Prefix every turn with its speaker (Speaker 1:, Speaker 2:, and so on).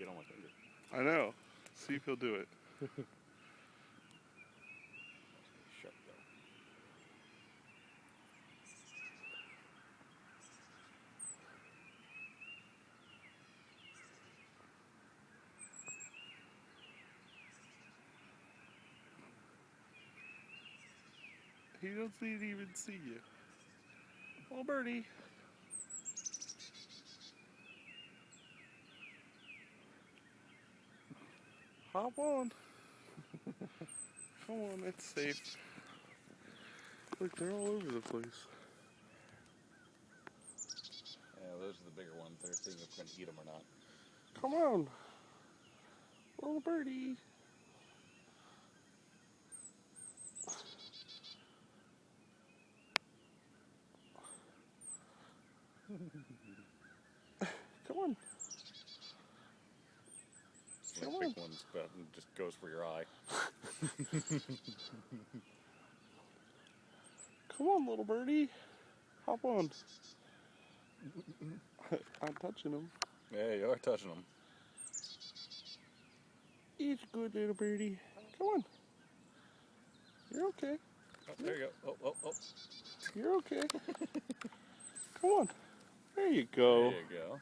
Speaker 1: get on my finger.
Speaker 2: I know. See if he'll do it.
Speaker 1: Shut though.
Speaker 2: He doesn't even see you. Oh, birdie. Hop on. Come on, it's safe. Look, they're all over the place.
Speaker 1: Yeah, those are the bigger ones. They're seeing if we're going to eat them or not.
Speaker 2: Come on. Little birdie. Come on.
Speaker 1: So the big ones, but it just goes for your eye.
Speaker 2: Come on, little birdie. Hop on. I'm touching him.
Speaker 1: Yeah, you are touching them.
Speaker 2: It's good, little birdie. Come on. You're okay.
Speaker 1: Oh, there you go. Oh.
Speaker 2: You're okay. Come on. There you go.
Speaker 1: There you go.